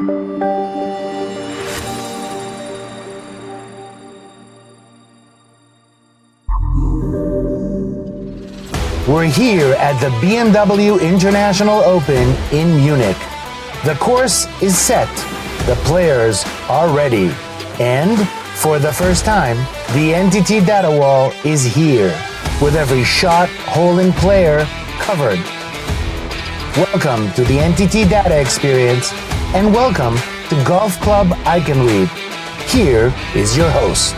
We're here at the BMW International Open in Munich. The course is set, the players are ready, and for the first time, the NTTDATA wall is here, with every shot, hole, and player covered. Welcome to the NTTDATA experience, and welcome to Golf Club Eichenried. Here is your host.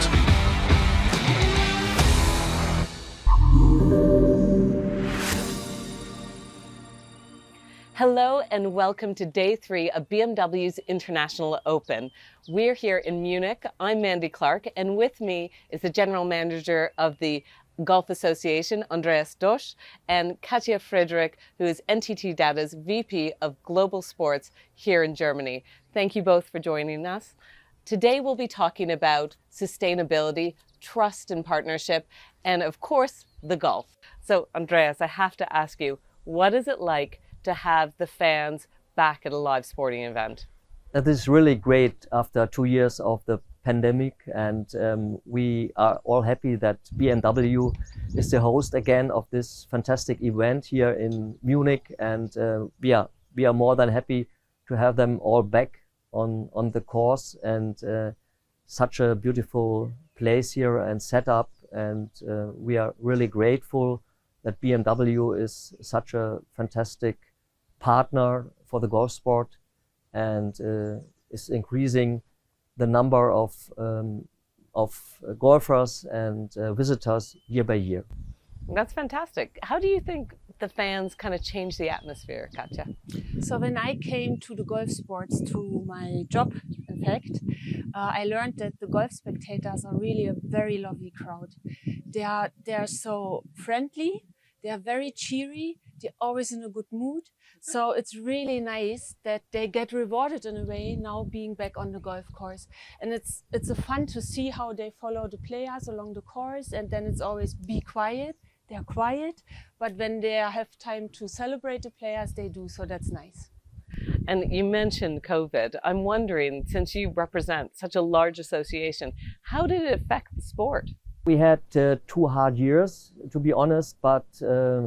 Hello and welcome to Day 3 of BMW's International Open. We're here in Munich. I'm Mandy Clark, and with me is the General Manager of the Golf Association, Andreas Dorsch, and Katja Friedrich, who is NTTDATA's VP of Global Sports here in Germany. Thank you both for joining us. Today we'll be talking about sustainability, trust and partnership, and of course, the golf. So Andreas, I have to ask you, what is it like to have the fans back at a live sporting event? That is really great after 2 years of the pandemic, and we are all happy that BMW is the host again of this fantastic event here in Munich, and we are more than happy to have them all back on the course, and such a beautiful place here and setup, and we are really grateful that BMW is such a fantastic partner for the golf sport, and is increasing the number of golfers and visitors year by year. That's fantastic. How do you think the fans kind of change the atmosphere, Katja? So when I came to the golf sports, to my job, in fact, I learned that the golf spectators are really a very lovely crowd. They are so friendly, they are very cheery, they're always in a good mood. So it's really nice that they get rewarded in a way now being back on the golf course. And it's a fun to see how they follow the players along the course, and then it's always be quiet. They're quiet, but when they have time to celebrate the players, they do, so that's nice. And you mentioned COVID. I'm wondering, since you represent such a large association, how did it affect the sport? We had 2 hard years, to be honest, but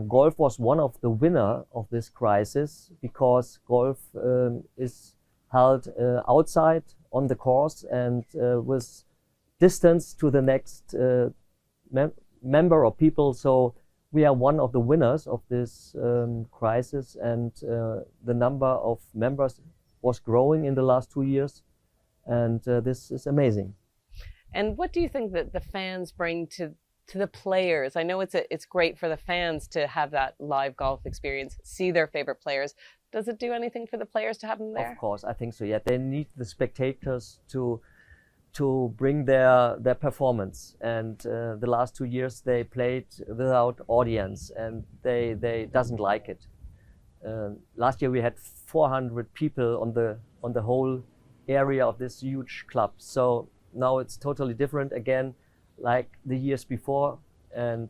golf was one of the winners of this crisis, because golf is held outside on the course and with distance to the next member or people. So we are one of the winners of this crisis, and the number of members was growing in the last 2 years, and this is amazing. And what do you think that the fans bring to the players? I know it's great for the fans to have that live golf experience, see their favorite players. Does it do anything for the players to have them there? Of course, I think so. Yeah, they need the spectators to bring their performance. And the last 2 years they played without audience, and they doesn't like it. Last year we had 400 people on the whole area of this huge club. So now it's totally different again, like the years before, and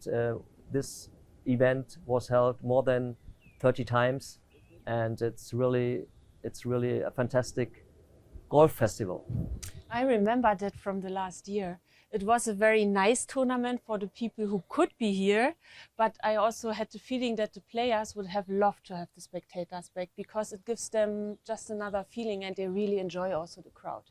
this event was held more than 30 times, and it's really a fantastic golf festival. I remember that from the last year. It was a very nice tournament for the people who could be here, but I also had the feeling that the players would have loved to have the spectators back, because it gives them just another feeling, and they really enjoy also the crowd.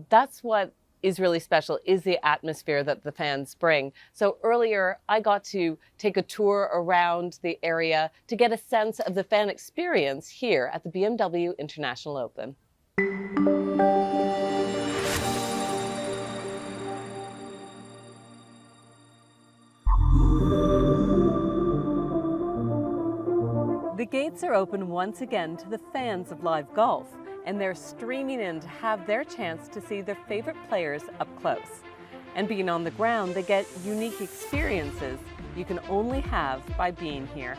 That's what is really special, is the atmosphere that the fans bring. So earlier I got to take a tour around the area to get a sense of the fan experience here at the BMW International Open. The gates are open once again to the fans of live golf, and they're streaming in to have their chance to see their favorite players up close. And being on the ground, they get unique experiences you can only have by being here.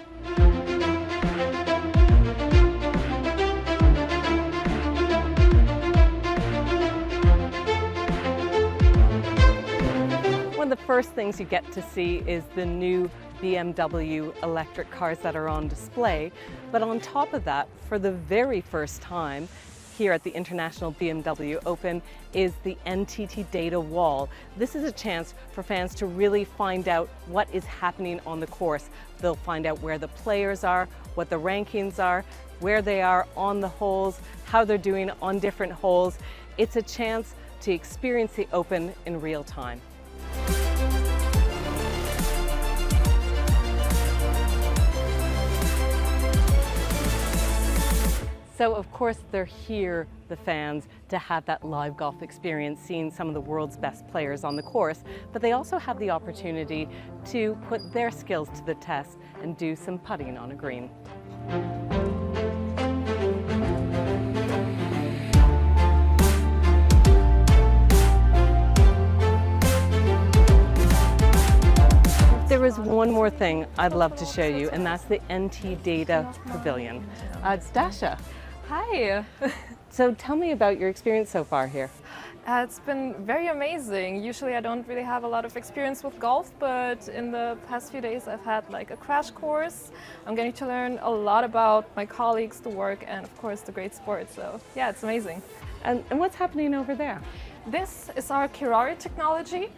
One of the first things you get to see is the new BMW electric cars that are on display. But on top of that, for the very first time, here at the International BMW Open is the NTTDATA wall. This is a chance for fans to really find out what is happening on the course. They'll find out where the players are, what the rankings are, where they are on the holes, how they're doing on different holes. It's a chance to experience the Open in real time. So of course they're here, the fans, to have that live golf experience, seeing some of the world's best players on the course, but they also have the opportunity to put their skills to the test and do some putting on a green. There is one more thing I'd love to show you, and that's the NTTDATA Pavilion. It's Dasha. Hi. So tell me about your experience so far here. It's been very amazing. Usually I don't really have a lot of experience with golf, but in the past few days I've had like a crash course. I'm getting to learn a lot about my colleagues, the work, and of course the great sport. So yeah, it's amazing. And what's happening over there? This is our Kirari technology.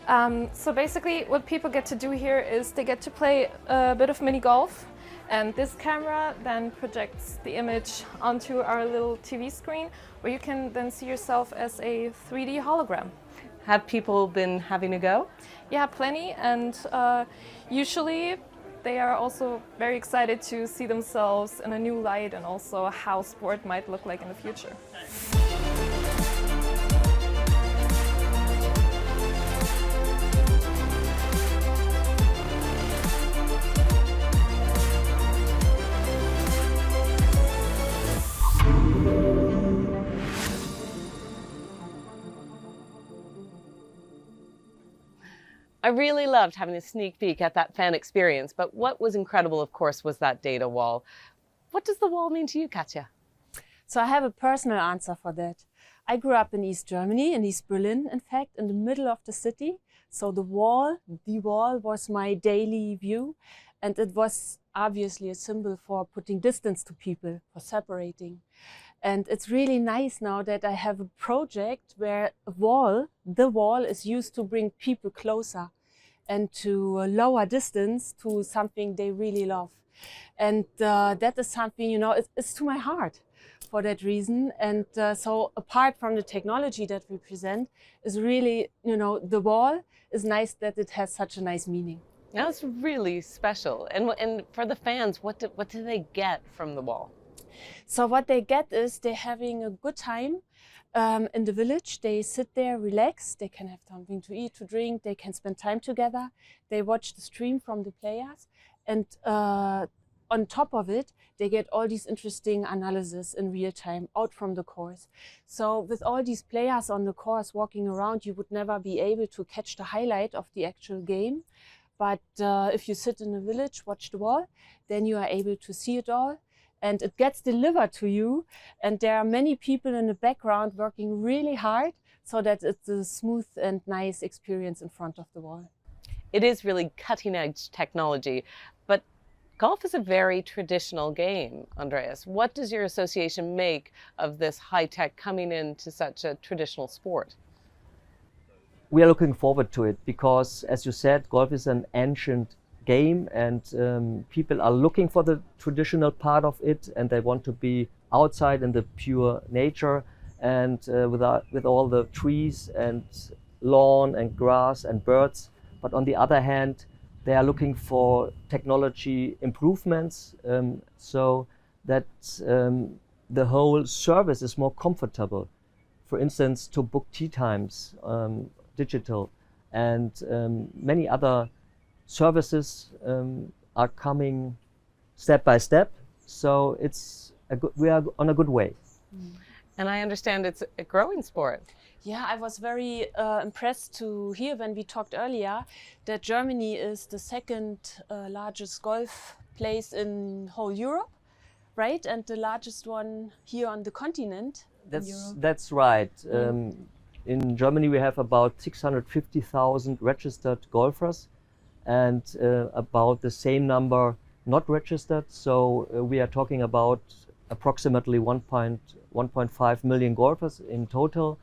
So basically what people get to do here is they get to play a bit of mini golf. And this camera then projects the image onto our little TV screen, where you can then see yourself as a 3D hologram. Have people been having a go? Yeah, plenty, and usually they are also very excited to see themselves in a new light and also how sport might look like in the future. I really loved having a sneak peek at that fan experience, but what was incredible, of course, was that data wall. What does the wall mean to you, Katja? So I have a personal answer for that. I grew up in East Germany, in East Berlin, in fact, in the middle of the city. So the wall was my daily view, and it was obviously a symbol for putting distance to people, for separating. And it's really nice now that I have a project where the wall is used to bring people closer and to lower distance to something they really love. And that is something, you know, it's to my heart for that reason. And so apart from the technology that we present, is really, you know, the wall is nice that it has such a nice meaning. Now it's really special. And for the fans, what do they get from the wall? So what they get is they're having a good time in the village. They sit there, relax. They can have something to eat, to drink. They can spend time together. They watch the stream from the players. And on top of it, they get all these interesting analysis in real time out from the course. So with all these players on the course walking around, you would never be able to catch the highlight of the actual game. But if you sit in a village, watch the wall, then you are able to see it all. And it gets delivered to you. And there are many people in the background working really hard so that it's a smooth and nice experience in front of the wall. It is really cutting edge technology, but golf is a very traditional game, Andreas. What does your association make of this high tech coming into such a traditional sport? We are looking forward to it because, as you said, golf is an ancient game, and people are looking for the traditional part of it, and they want to be outside in the pure nature and with all the trees and lawn and grass and birds. But on the other hand, they are looking for technology improvements so that the whole service is more comfortable. For instance, to book tea times, digital, and many other services are coming step by step, so we are on a good way. And I understand it's a growing sport. Yeah, I was very impressed to hear when we talked earlier that Germany is the second largest golf place in whole Europe, right? And the largest one here on the continent. That's right. In Germany we have about 650,000 registered golfers, and about the same number not registered. So we are talking about approximately 1.5 million golfers in total.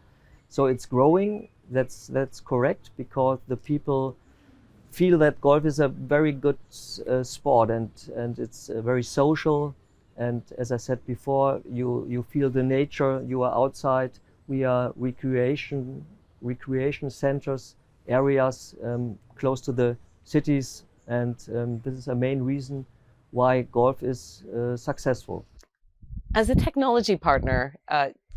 So it's growing. That's correct, because the people feel that golf is a very good sport, and it's very social. And as I said before, you feel the nature. You are outside. We are recreation centers, areas close to the cities, and this is a main reason why golf is successful. As a technology partner,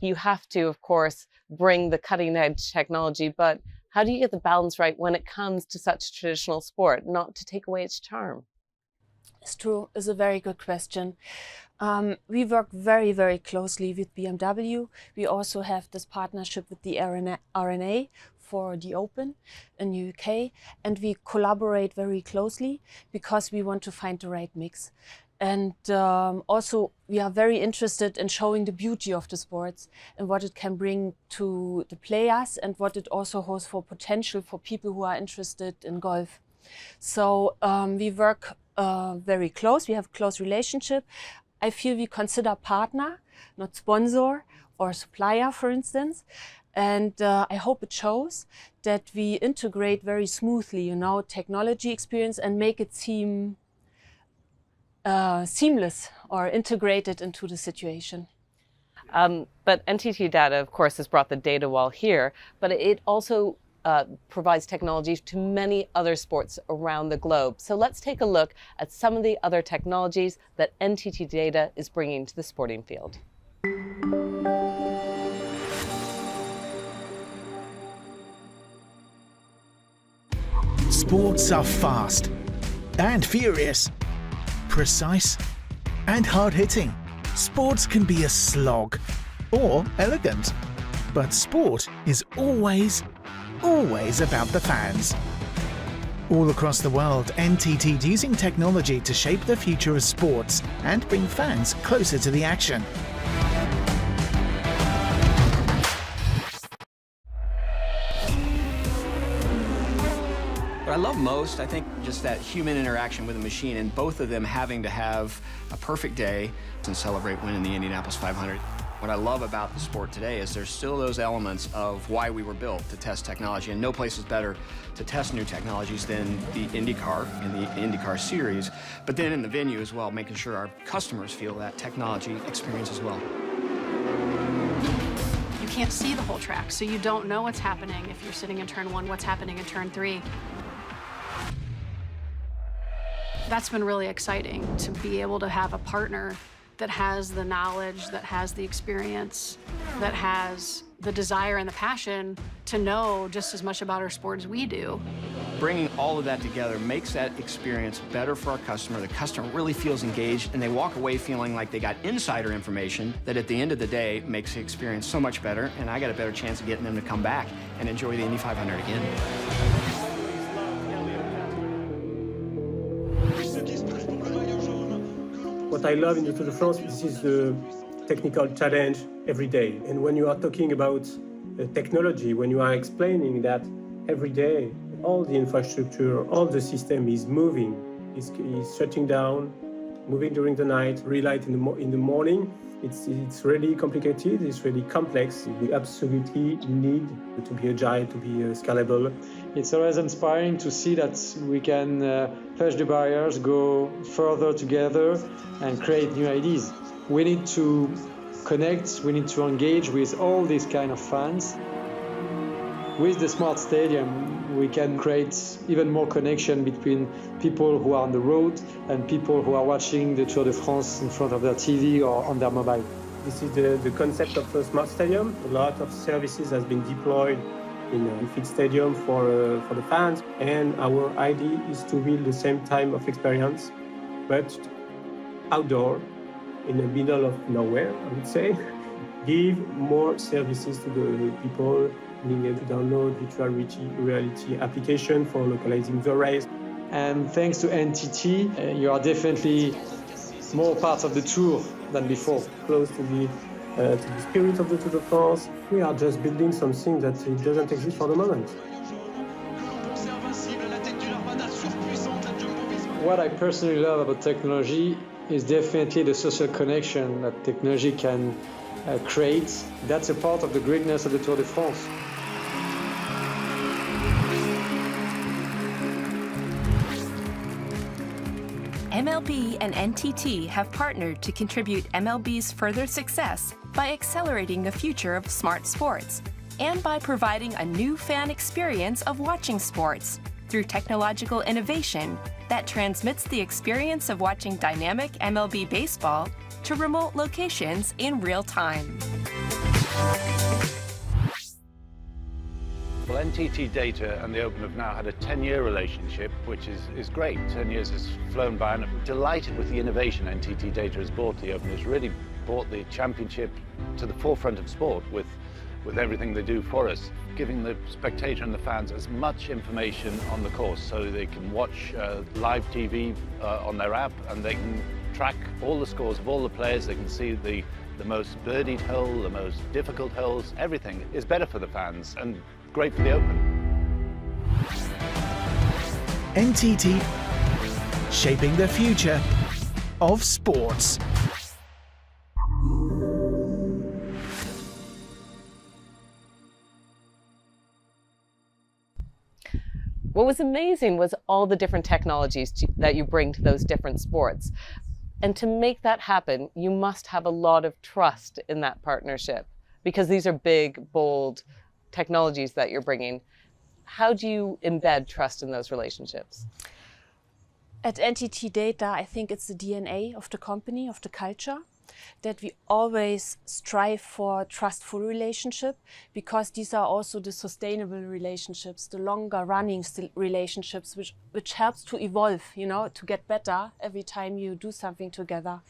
you have to, of course, bring the cutting-edge technology, but how do you get the balance right when it comes to such a traditional sport, not to take away its charm? It's true. It's a very good question. We work very, very closely with BMW. We also have this partnership with the RNA for the Open in the UK, and we collaborate very closely because we want to find the right mix. And also, we are very interested in showing the beauty of the sports and what it can bring to the players, and what it also holds for potential for people who are interested in golf. So we work very close. We have a close relationship. I feel we consider partner, not sponsor or supplier, for instance. And I hope it shows that we integrate very smoothly, technology experience, and make it seem seamless or integrated into the situation. But NTTDATA, of course, has brought the data wall here, but it also provides technology to many other sports around the globe. So let's take a look at some of the other technologies that NTTDATA is bringing to the sporting field. Sports are fast and furious, precise and hard-hitting. Sports can be a slog or elegant, but sport is always about the fans. All across the world, NTT is using technology to shape the future of sports and bring fans closer to the action. What I love most, I think, just that human interaction with a machine, and both of them having to have a perfect day and celebrate winning the Indianapolis 500. What I love about the sport today is there's still those elements of why we were built, to test technology, and no place is better to test new technologies than the IndyCar and the IndyCar series, but then in the venue as well, making sure our customers feel that technology experience as well. You can't see the whole track, so you don't know what's happening if you're sitting in turn 1, what's happening in turn 3. That's been really exciting, to be able to have a partner that has the knowledge, that has the experience, that has the desire and the passion to know just as much about our sport as we do. Bringing all of that together makes that experience better for our customer. The customer really feels engaged, and they walk away feeling like they got insider information that at the end of the day makes the experience so much better, and I got a better chance of getting them to come back and enjoy the Indy 500 again. What I love in the Tour de France, this is the technical challenge every day. And when you are talking about technology, when you are explaining that every day, all the infrastructure, all the system is moving, is shutting down, moving during the night, relight in the morning, it's really complicated, it's really complex. We absolutely need to be agile, to be scalable. It's always inspiring to see that we can push the barriers, go further together, and create new ideas. We need to connect, we need to engage with all these kind of fans. With the smart stadium, we can create even more connection between people who are on the road and people who are watching the Tour de France in front of their TV or on their mobile. This is the concept of a smart stadium. A lot of services has been deployed in a fit stadium for the fans, and our idea is to build the same type of experience, but outdoor, in the middle of nowhere, I would say. Give more services to the people, being able to download virtual reality application for localizing the race. And thanks to NTT, you are definitely more part of the tour than before. Close to the spirit of the Tour de France. We are just building something that it doesn't exist for the moment. What I personally love about technology is definitely the social connection that technology can create. That's a part of the greatness of the Tour de France. MLB and NTT have partnered to contribute MLB's further success by accelerating the future of smart sports and by providing a new fan experience of watching sports through technological innovation that transmits the experience of watching dynamic MLB baseball to remote locations in real time. Well, NTTDATA and the Open have now had a 10-year relationship, which is great. 10 years has flown by, and I'm delighted with the innovation NTTDATA has brought to the Open. It's really brought the championship to the forefront of sport with everything they do for us, giving the spectator and the fans as much information on the course so they can watch live TV on their app, and they can track all the scores of all the players. They can see the most birdied hole, the most difficult holes. Everything is better for the fans and great for the Open. NTT, shaping the future of sports. What was amazing was all the different technologies that you bring to those different sports. And to make that happen, you must have a lot of trust in that partnership, because these are big, bold technologies that you're bringing. How do you embed trust in those relationships? At NTTDATA, I think it's the DNA of the company, of the culture, that we always strive for trustful relationship, because these are also the sustainable relationships, the longer running relationships, which helps to evolve, you know, to get better every time you do something together.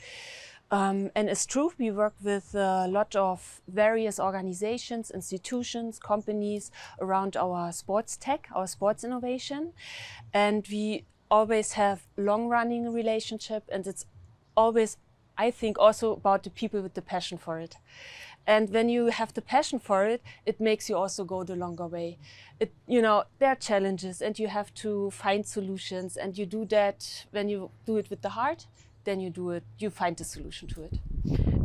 And it's true, we work with a lot of various organizations, institutions, companies around our sports tech, our sports innovation. And we always have long-running relationship, and it's always, I think, also about the people with the passion for it. And when you have the passion for it, it makes you also go the longer way. You know, there are challenges and you have to find solutions, and you do that when you do it with the heart. Then you find the solution to it.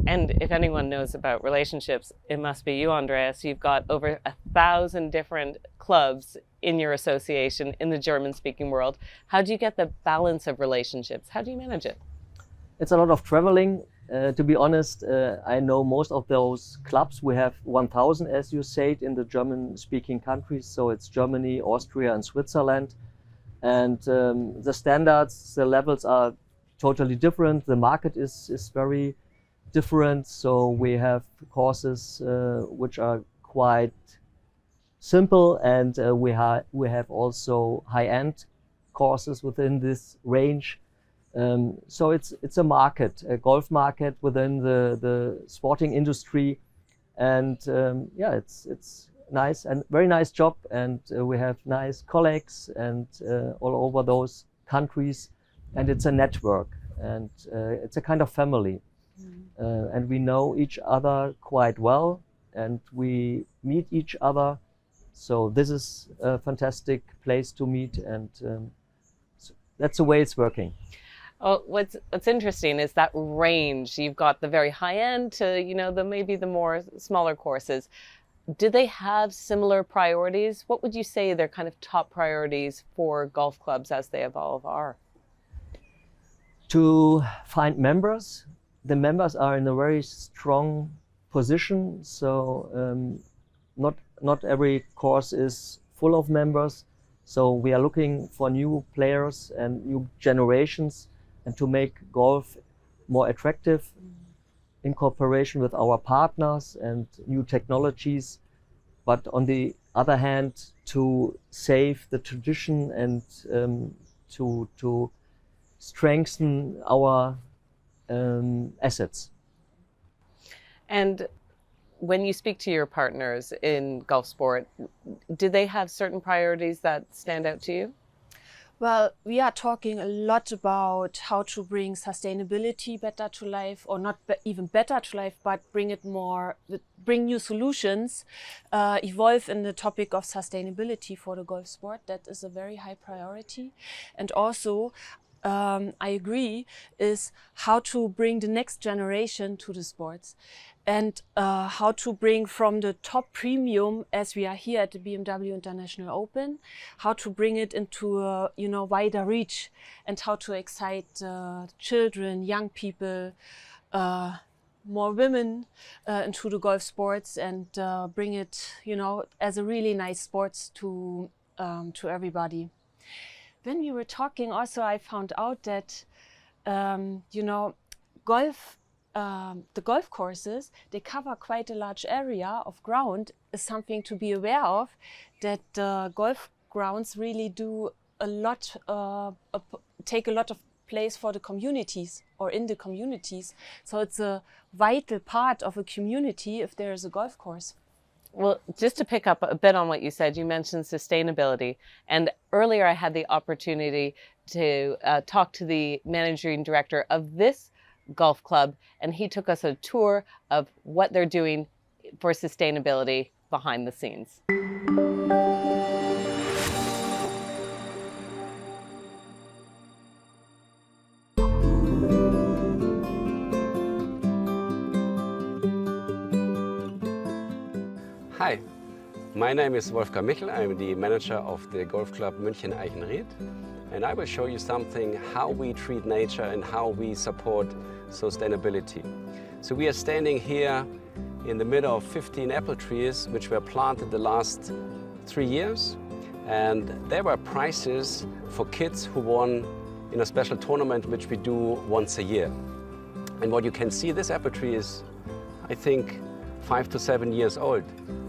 And if anyone knows about relationships, it must be you, Andreas. You've got over 1,000 different clubs in your association in the German-speaking world. How do you get the balance of relationships? How do you manage it? It's a lot of traveling. To be honest, I know most of those clubs. We have 1,000, as you said, in the German-speaking countries. So it's Germany, Austria, and Switzerland. And the standards, the levels are totally different. The market is very different. So we have courses which are quite simple, and we have also high-end courses within this range. So it's a market, a golf market within the sporting industry, and yeah, it's nice and very nice job, and we have nice colleagues and all over those countries. And it's a network, and it's a kind of family. And we know each other quite well, and we meet each other. So this is a fantastic place to meet, and so that's the way it's working. Oh, what's interesting is that range. You've got the very high end to, you know, maybe the more smaller courses. Do they have similar priorities? What would you say their kind of top priorities for golf clubs as they evolve are? To find members. The members are in a very strong position, so not every course is full of members. So we are looking for new players and new generations, and to make golf more attractive in cooperation with our partners and new technologies. But on the other hand, to save the tradition and to strengthen our assets. And when you speak to your partners in golf sport, do they have certain priorities that stand out to you? Well, we are talking a lot about how to bring sustainability better to life, or not even better to life, but bring new solutions, evolve in the topic of sustainability for the golf sport. That is a very high priority. And also, I agree, is how to bring the next generation to the sports, and how to bring from the top premium, as we are here at the BMW International Open, how to bring it into a wider reach, and how to excite children, young people, more women into the golf sports, and bring it, as a really nice sports to everybody. When we were talking, also I found out that golf, the golf courses, they cover quite a large area of ground. Is something to be aware of, that golf grounds really do a lot, take a lot of place for the communities or in the communities. So it's a vital part of a community if there is a golf course. Well, just to pick up a bit on what you said, you mentioned sustainability. And earlier I had the opportunity to talk to the managing director of this golf club, and he took us a tour of what they're doing for sustainability behind the scenes. Hi, my name is Wolfgang Michel. I'm the manager of the golf club München Eichenried, and I will show you something how we treat nature and how we support sustainability. So we are standing here in the middle of 15 apple trees which were planted the last 3 years, and there were prizes for kids who won in a special tournament which we do once a year. And what you can see, this apple tree is, I think, 5 to 7 years old,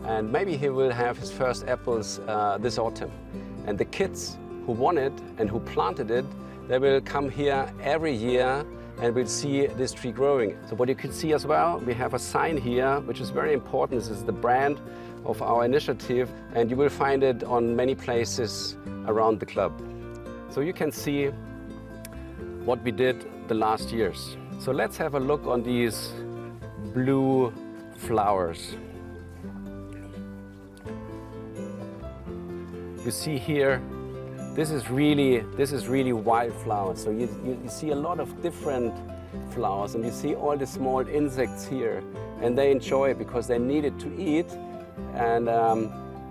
and maybe he will have his first apples this autumn. And the kids who won it and who planted it, they will come here every year and will see this tree growing. So what you can see as well, we have a sign here which is very important. This is the brand of our initiative, and you will find it on many places around the club. So you can see what we did the last years. So let's have a look on these blue flowers. You see here, this is really wild flowers. So you see a lot of different flowers, and you see all the small insects here, and they enjoy it because they need it to eat. And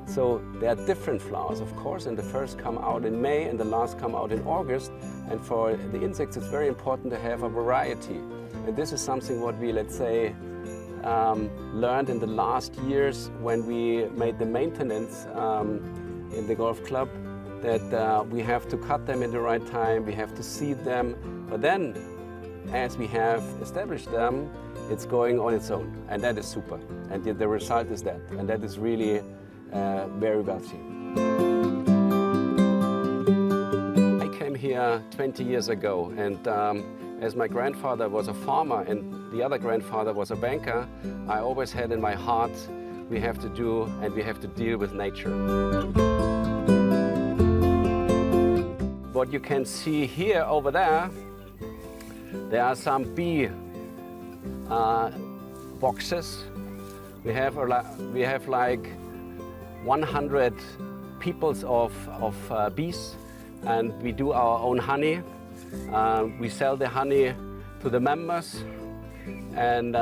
so there are different flowers, of course, and the first come out in May and the last come out in August. And for the insects, it's very important to have a variety. And this is something what we, let's say, learned in the last years when we made the maintenance in the golf club, that we have to cut them in the right time, we have to seed them, but then as we have established them, it's going on its own, and that is super. And the result is that, and that is really very wealthy. I came here 20 years ago, and as my grandfather was a farmer and the other grandfather was a banker, I always had in my heart, we have to do and we have to deal with nature. What you can see here over there, there are some bee boxes. We have like 100 peoples of bees, and we do our own honey. We sell the honey to the members, and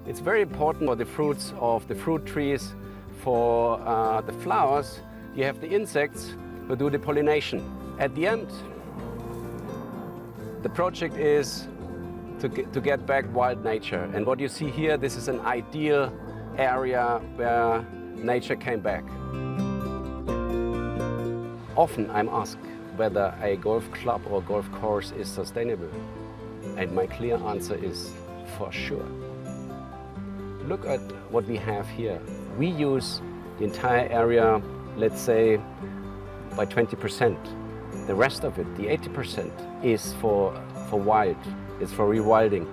it's very important for the fruits of the fruit trees. For the flowers, you have the insects who do the pollination. At the end, the project is to get back wild nature. And what you see here, this is an ideal area where nature came back. Often I'm asked whether a golf club or golf course is sustainable. And my clear answer is for sure. Look at what we have here. We use the entire area, let's say, by 20%. The rest of it, the 80%, is for wild, it's for rewilding.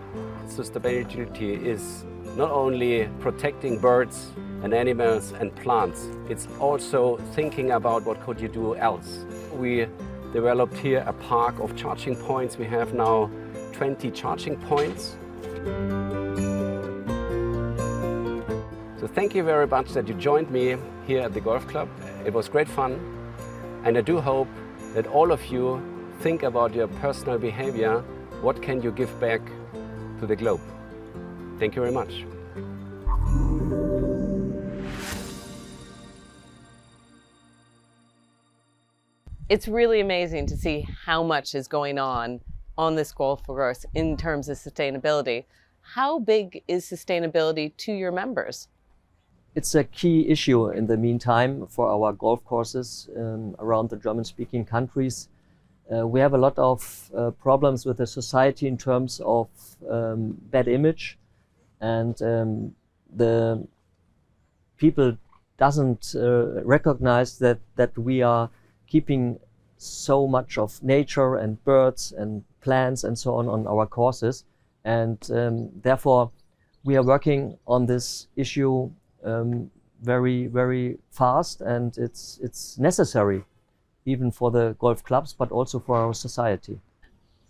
Sustainability is not only protecting birds and animals and plants, it's also thinking about what could you do else. We developed here a park of charging points. We have now 20 charging points. So thank you very much that you joined me here at the golf club. It was great fun, and I do hope that all of you think about your personal behavior. What can you give back to the globe? Thank you very much. It's really amazing to see how much is going on this golf course in terms of sustainability. How big is sustainability to your members? It's a key issue in the meantime for our golf courses around the German-speaking countries. We have a lot of problems with the society in terms of bad image, and the people doesn't recognize that we are keeping so much of nature and birds and plants and so on our courses, and therefore we are working on this issue very, very fast, and it's necessary even for the golf clubs but also for our society.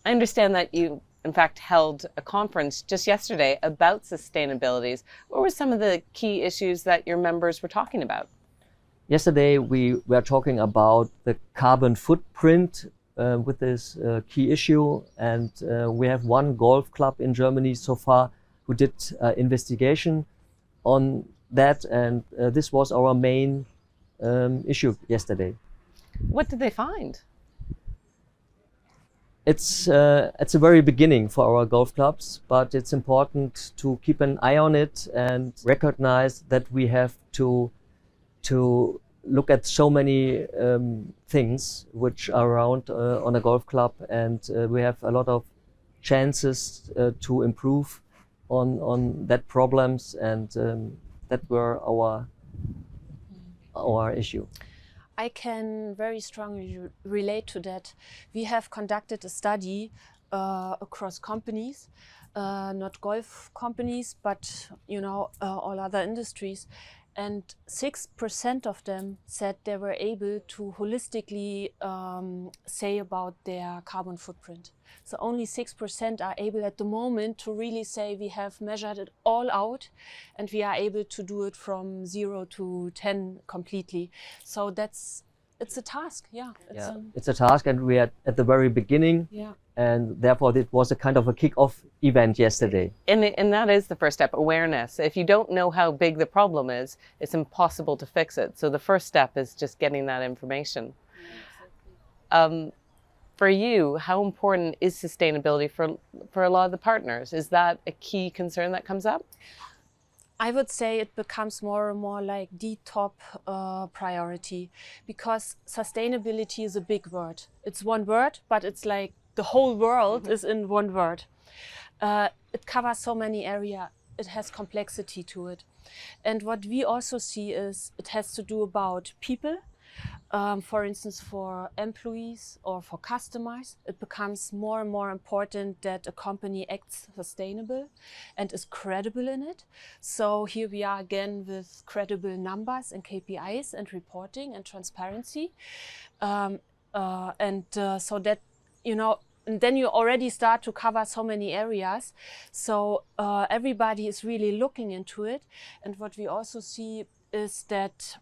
I understand that you in fact held a conference just yesterday about sustainabilities. What were some of the key issues that your members were talking about? Yesterday we were talking about the carbon footprint with this key issue, and we have one golf club in Germany so far who did investigation on that, and this was our main issue yesterday. What did they find? It's a very beginning for our golf clubs, but it's important to keep an eye on it and recognize that we have to look at so many things which are around on a golf club, and we have a lot of chances to improve on that problems, and that were our issue. I can very strongly relate to that. We have conducted a study across companies, not golf companies, but all other industries. And 6% of them said they were able to holistically say about their carbon footprint. So only 6% are able at the moment to really say we have measured it all out and we are able to do it from 0 to 10 completely. So it's a task, yeah. It's a task, and we are at the very beginning. Yeah. And therefore it was a kind of a kick-off event yesterday. And that is the first step, awareness. If you don't know how big the problem is, it's impossible to fix it. So the first step is just getting that information. For you, how important is sustainability for a lot of the partners? Is that a key concern that comes up? I would say it becomes more and more like the top priority, because sustainability is a big word. It's one word, but it's like the whole world is in one word. It covers so many areas. It has complexity to it. And what we also see is it has to do about people. For instance, for employees or for customers, it becomes more and more important that a company acts sustainable and is credible in it. So here we are again with credible numbers and KPIs and reporting and transparency. So that, and then you already start to cover so many areas. So everybody is really looking into it. And what we also see is that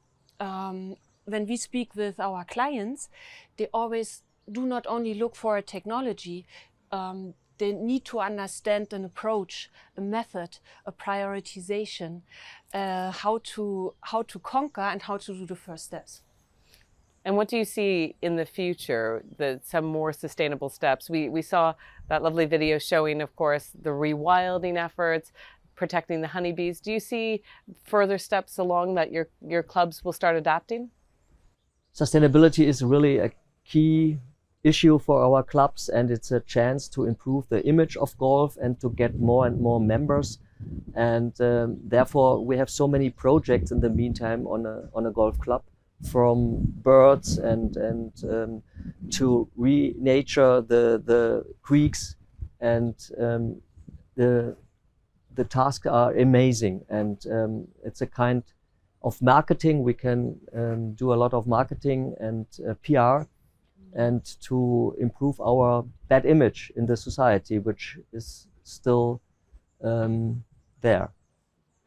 when we speak with our clients, they always do not only look for a technology, they need to understand an approach, a method, a prioritization, how to conquer and how to do the first steps. And what do you see in the future, some more sustainable steps? We saw that lovely video showing, of course, the rewilding efforts, protecting the honeybees. Do you see further steps along that your clubs will start adapting? Sustainability is really a key issue for our clubs, and it's a chance to improve the image of golf and to get more and more members. And therefore we have so many projects in the meantime on a golf club, from birds and to re-nature the creeks, and the tasks are amazing, and it's a kind of marketing. We can do a lot of marketing and PR, and to improve our bad image in the society, which is still there.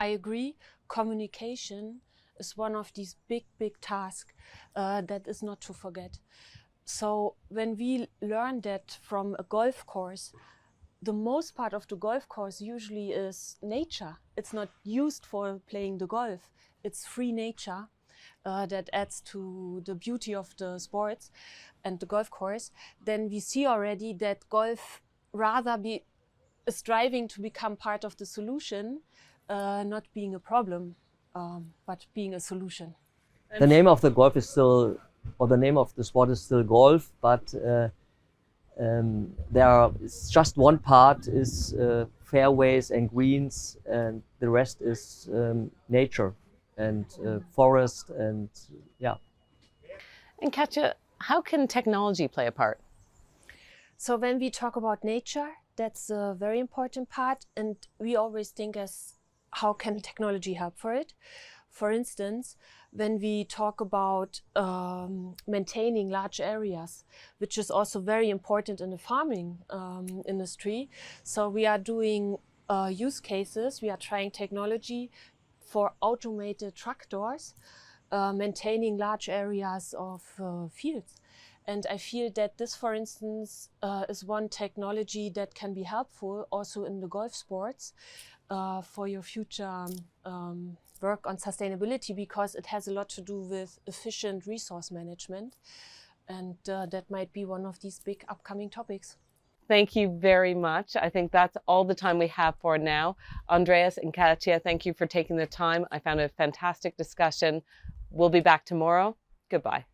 I agree. Communication is one of these big tasks that is not to forget. So when we learn that from a golf course, the most part of the golf course usually is nature. It's not used for playing the golf. It's free nature that adds to the beauty of the sports and the golf course. Then we see already that golf rather be striving to become part of the solution, not being a problem, but being a solution. The name of the golf is still, or the name of the sport is still golf, but it's just one part is fairways and greens, and the rest is nature and forest, and yeah. And Katja, how can technology play a part? So when we talk about nature, that's a very important part, and we always think as how can technology help for it? For instance, when we talk about maintaining large areas, which is also very important in the farming industry. So we are doing use cases, we are trying technology for automated tractors, maintaining large areas of fields. And I feel that this, for instance, is one technology that can be helpful also in the golf sports for your future work on sustainability, because it has a lot to do with efficient resource management. And that might be one of these big upcoming topics. Thank you very much. I think that's all the time we have for now. Andreas and Katja, thank you for taking the time. I found it a fantastic discussion. We'll be back tomorrow. Goodbye.